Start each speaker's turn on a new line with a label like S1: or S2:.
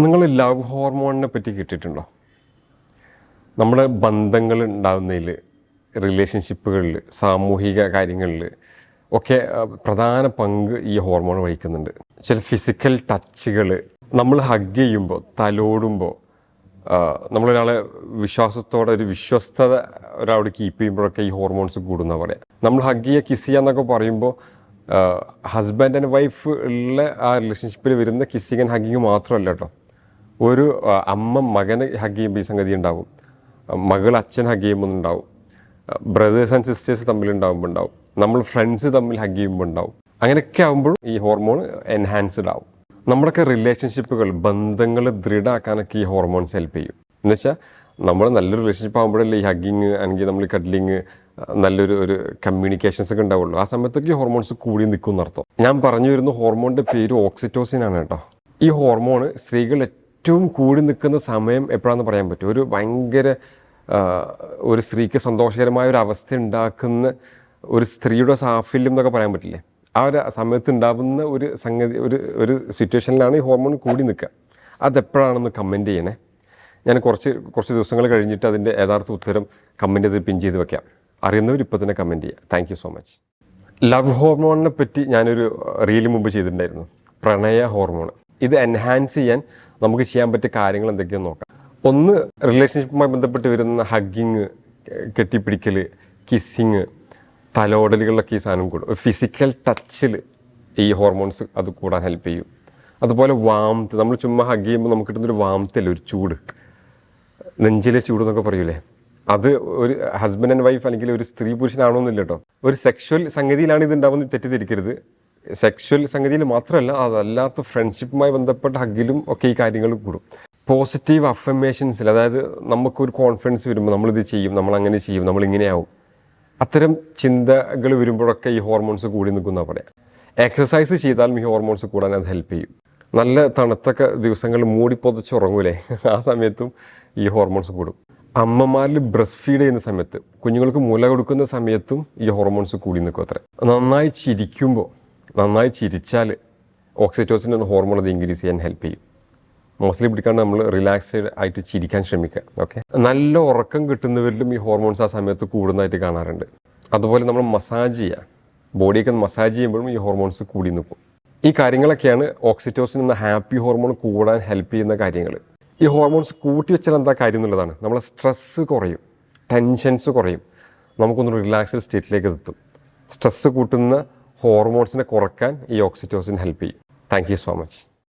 S1: നിങ്ങൾ ലവ് ഹോർമോണിനെ പറ്റി കേട്ടിട്ടുണ്ടോ? നമ്മുടെ ബന്ധങ്ങൾ ഉണ്ടാകുന്നതിൽ, റിലേഷൻഷിപ്പുകളിൽ, സാമൂഹിക കാര്യങ്ങളിൽ ഒക്കെ പ്രധാന പങ്ക് ഈ ഹോർമോൺ വഹിക്കുന്നുണ്ട്. ചില ഫിസിക്കൽ ടച്ചുകൾ, നമ്മൾ ഹഗ് ചെയ്യുമ്പോൾ, തലോടുമ്പോൾ, നമ്മളൊരാളെ വിശ്വാസത്തോടെ ഒരു വിശ്വസ്തത ഒരാളോട് കീപ്പ് ചെയ്യുമ്പോഴൊക്കെ ഈ ഹോർമോൺസ് കൂടുന്ന പറയാം. നമ്മൾ ഹഗ് ചെയ്യുക, കിസ് ചെയ്യുക എന്നൊക്കെ പറയുമ്പോൾ ഹസ്ബൻഡ് ആൻഡ് വൈഫ് ഉള്ള ആ റിലേഷൻഷിപ്പിൽ വരുന്ന കിസ്സിങ് ആൻഡ് ഹഗ്ഗിങ് മാത്രമല്ല കേട്ടോ. ഒരു അമ്മ മകനെ ഹഗ് ചെയ്യുമ്പോൾ ഈ സംഗതി ഉണ്ടാവും, മകൾ അച്ഛൻ ഹഗ് ചെയ്യുമ്പോൾ ഉണ്ടാവും, ബ്രദേഴ്സ് ആൻഡ് സിസ്റ്റേഴ്സ് തമ്മിലുണ്ടാകുമ്പോൾ ഉണ്ടാവും, നമ്മൾ ഫ്രണ്ട്സ് തമ്മിൽ ഹഗ് ചെയ്യുമ്പോൾ ഉണ്ടാവും. അങ്ങനെയൊക്കെ ആകുമ്പോഴും ഈ ഹോർമോൺ എൻഹാൻസ്ഡ് ആവും. നമ്മുടെയൊക്കെ റിലേഷൻഷിപ്പുകൾ, ബന്ധങ്ങൾ ദൃഢമാക്കാനൊക്കെ ഈ ഹോർമോൺസ് ഹെൽപ്പ് ചെയ്യും. എന്നുവെച്ചാൽ നമ്മൾ നല്ലൊരു റിലേഷൻഷിപ്പ് ആകുമ്പോഴല്ലേ ഈ ഹഗ്ഗിങ് അല്ലെങ്കിൽ നമ്മൾ കഡ്ലിങ്, നല്ലൊരു കമ്മ്യൂണിക്കേഷൻസ് ഒക്കെ ഉണ്ടാവുള്ളൂ. ആ സമയത്തൊക്കെ ഈ ഹോർമോൺസ് കൂടി നിൽക്കും എന്നർത്ഥം. ഞാൻ പറഞ്ഞു വരുന്ന ഹോർമോണിൻ്റെ പേര് ഓക്സിറ്റോസിൻ ആണ് കേട്ടോ. ഈ ഹോർമോൺ സ്ത്രീകൾ ഏറ്റവും കൂടി നിൽക്കുന്ന സമയം എപ്പോഴാണെന്ന് പറയാൻ പറ്റും. ഒരു ഭയങ്കര ഒരു സ്ത്രീക്ക് സന്തോഷകരമായ ഒരു അവസ്ഥ ഉണ്ടാക്കുന്ന ഒരു സ്ത്രീയുടെ സാഫല്യം എന്നൊക്കെ പറയാൻ പറ്റില്ലേ, ആ ഒരു സമയത്ത് ഉണ്ടാകുന്ന ഒരു സംഗതി, ഒരു സിറ്റുവേഷനിലാണ് ഈ ഹോർമോൺ കൂടി നിൽക്കുക. അതെപ്പോഴാണെന്ന് കമൻറ്റ് ചെയ്യണേ. ഞാൻ കുറച്ച് ദിവസങ്ങൾ കഴിഞ്ഞിട്ട് അതിൻ്റെ യഥാർത്ഥ ഉത്തരം കമൻറ്റ് ചെയ്ത് പിൻ ചെയ്ത് വെക്കാം. അറിയുന്നവർ ഇപ്പോൾ തന്നെ കമൻറ്റ് ചെയ്യുക. Thank you so much. Love ഹോർമോണിനെ പറ്റി ഞാനൊരു റീൽ മുമ്പ് ചെയ്തിട്ടുണ്ടായിരുന്നു, പ്രണയ ഹോർമോൺ. ഇത് എൻഹാൻസ് ചെയ്യാൻ നമുക്ക് ചെയ്യാൻ പറ്റിയ കാര്യങ്ങൾ എന്തൊക്കെയാണെന്ന് നോക്കാം. ഒന്ന്, റിലേഷൻഷിപ്പുമായി ബന്ധപ്പെട്ട് വരുന്ന ഹഗ്ഗിങ്, കെട്ടിപ്പിടിക്കൽ, കിസ്സിങ്, തലോടലുകളിലൊക്കെ ഈ സാധനം കൂടും. ഫിസിക്കൽ ടച്ചിൽ ഈ ഹോർമോൺസ് അത് കൂടാൻ ഹെൽപ്പ് ചെയ്യും. അതുപോലെ വാംത്ത്, നമ്മൾ ചുമ്മാ ഹഗ് ചെയ്യുമ്പോൾ നമുക്ക് കിട്ടുന്നൊരു വാംത്തല്ലേ, ഒരു ചൂട്, നെഞ്ചിലെ ചൂട് എന്നൊക്കെ പറയൂലേ, അത് ഒരു ഹസ്ബൻഡ് ആൻഡ് വൈഫ് അല്ലെങ്കിൽ ഒരു സ്ത്രീ പുരുഷനാണോന്നില്ല കേട്ടോ. ഒരു സെക്ഷൽ സംഗതിയിലാണ് ഇത് ഉണ്ടാവുന്നത്, തെറ്റിദ്ധരിക്കരുത്. സെക്ഷൽ സംഗതിയിൽ മാത്രമല്ല, അതല്ലാത്ത ഫ്രണ്ട്ഷിപ്പുമായി ബന്ധപ്പെട്ട ഹഗ്ഗിലും ഒക്കെ ഈ കാര്യങ്ങൾ കൂടും. പോസിറ്റീവ് അഫർമേഷൻസിൽ, അതായത് നമുക്കൊരു കോൺഫിഡൻസ് വരുമ്പോൾ നമ്മളിത് ചെയ്യും, നമ്മളങ്ങനെ ചെയ്യും, നമ്മളിങ്ങനെയാവും, അത്തരം ചിന്തകൾ വരുമ്പോഴൊക്കെ ഈ ഹോർമോൺസ് കൂടി നിൽക്കുന്ന പറയാം. എക്സസൈസ് ചെയ്താലും ഈ ഹോർമോൺസ് കൂടാൻ അത് ഹെൽപ്പ് ചെയ്യും. നല്ല തണുത്തൊക്കെ ദിവസങ്ങളിൽ മൂടി പൊതച്ചുറങ്ങൂലേ, ആ സമയത്തും ഈ ഹോർമോൺസ് കൂടും. അമ്മമാരിൽ ബ്രസ്റ്റ് ഫീഡ് ചെയ്യുന്ന സമയത്ത്, കുഞ്ഞുങ്ങൾക്ക് മുല കൊടുക്കുന്ന സമയത്തും ഈ ഹോർമോൺസ് കൂടി നിൽക്കും അത്ര. നന്നായി ചിരിച്ചാൽ ഓക്സിറ്റോസിൻ എന്ന ഹോർമോൺ അത് ഇൻക്രീസ് ചെയ്യാൻ ഹെൽപ്പ് ചെയ്യും. മോസ്റ്റ്ലി പിടിക്കാണ്ട് നമ്മൾ റിലാക്സ്ഡ് ആയിട്ട് ചിരിക്കാൻ ശ്രമിക്കുക. ഓക്കെ, നല്ല ഉറക്കം കിട്ടുന്നവരിലും ഈ ഹോർമോൺസ് ആ സമയത്ത് കൂടുന്നതായിട്ട് കാണാറുണ്ട്. അതുപോലെ നമ്മൾ മസാജ് ചെയ്യുക, ബോഡിയൊക്കെ മസാജ് ചെയ്യുമ്പോഴും ഈ ഹോർമോൺസ് കൂടി നിൽക്കും. ഈ കാര്യങ്ങളൊക്കെയാണ് ഓക്സിറ്റോസിൻ എന്ന ഹാപ്പി ഹോർമോൺ കൂടാൻ ഹെൽപ്പ് ചെയ്യുന്ന കാര്യങ്ങൾ. ഈ ഹോർമോൺസ് കൂട്ടി വെച്ചാൽ എന്താ കാര്യം എന്നുള്ളതാണ്. നമ്മളെ സ്ട്രെസ്സ് കുറയും, ടെൻഷൻസ് കുറയും, നമുക്കൊന്ന് റിലാക്സ്ഡ് സ്റ്റേറ്റിലേക്ക് എത്തും. സ്ട്രെസ്സ് കൂട്ടുന്ന ഹോർമോൺസിനെ കുറയ്ക്കാൻ ഈ ഓക്സിറ്റോസിൻ ഹെൽപ്പ് ചെയ്യും. Thank you so much.